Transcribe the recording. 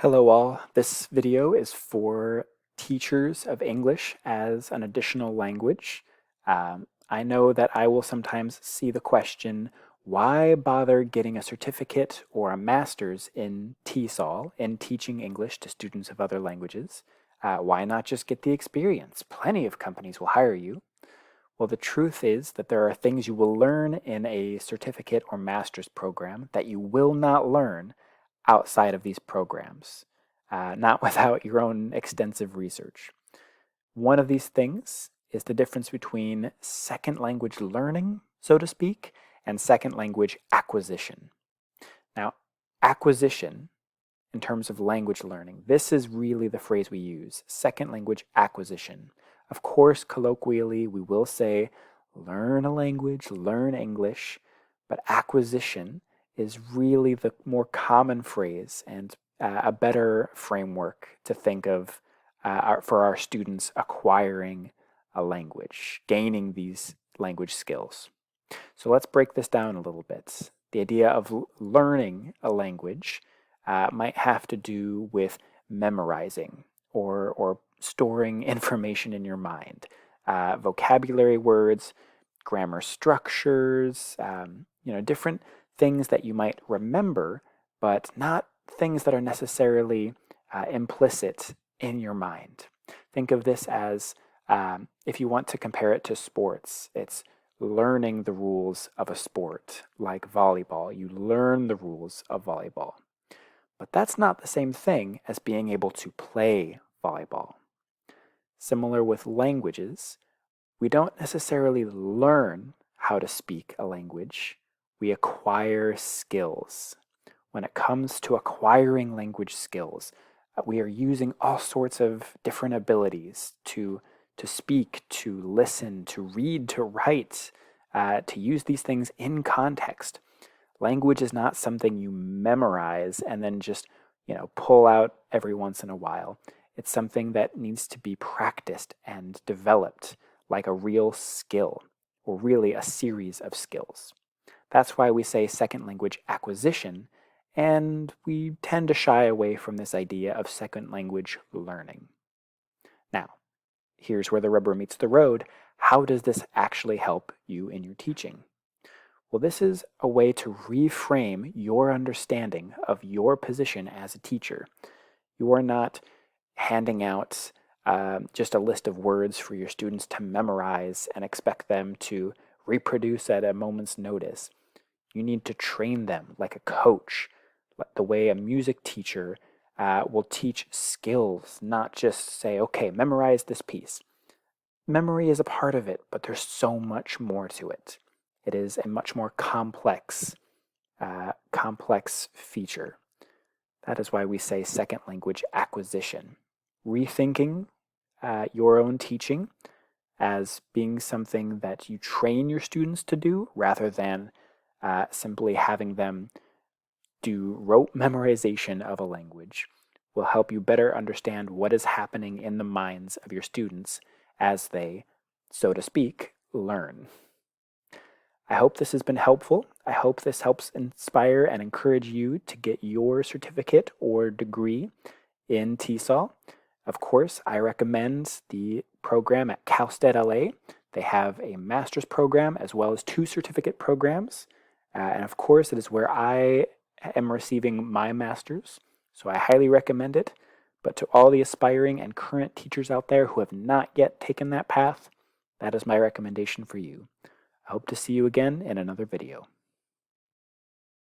Hello all, this video is for teachers of English as an additional language. I know that I will sometimes see the question, why bother getting a certificate or a master's in TESOL, in teaching English to students of other languages? Why not just get the experience? Plenty of companies will hire you. Well, the truth is that there are things you will learn in a certificate or master's program that you will not learn outside of these programs, not without your own extensive research. One of these things is the difference between second language learning, so to speak, and second language acquisition. Now, acquisition, in terms of language learning, this is really the phrase we use, second language acquisition. Of course, colloquially, we will say, learn a language, learn English, but acquisition is really the more common phrase and a better framework to think of for our students acquiring a language, gaining these language skills. So let's break this down a little bit. The idea of learning a language might have to do with memorizing or storing information in your mind, vocabulary words, grammar structures, different things that you might remember, but not things that are necessarily implicit in your mind. Think of this as, if you want to compare it to sports, it's learning the rules of a sport, like volleyball. You learn the rules of volleyball. But that's not the same thing as being able to play volleyball. Similar with languages, we don't necessarily learn how to speak a language. We acquire skills. When it comes to acquiring language skills, we are using all sorts of different abilities to speak, to listen, to read, to write, to use these things in context. Language is not something you memorize and then just, pull out every once in a while. It's something that needs to be practiced and developed like a real skill, or really a series of skills. That's why we say second language acquisition, and we tend to shy away from this idea of second language learning. Now, here's where the rubber meets the road. How does this actually help you in your teaching? Well, this is a way to reframe your understanding of your position as a teacher. You are not handing out just a list of words for your students to memorize and expect them to reproduce at a moment's notice. You need to train them like a coach, the way a music teacher will teach skills, not just say, okay, memorize this piece. Memory is a part of it, but there's so much more to it. It is a much more complex feature. That is why we say second language acquisition. Rethinking your own teaching as being something that you train your students to do rather than simply having them do rote memorization of a language will help you better understand what is happening in the minds of your students as they, so to speak, learn. I hope this has been helpful. I hope this helps inspire and encourage you to get your certificate or degree in TESOL. Of course, I recommend the program at Cal State LA. They have a master's program as well as 2 certificate programs. And of course, it is where I am receiving my master's. So I highly recommend it. But to all the aspiring and current teachers out there who have not yet taken that path, that is my recommendation for you. I hope to see you again in another video.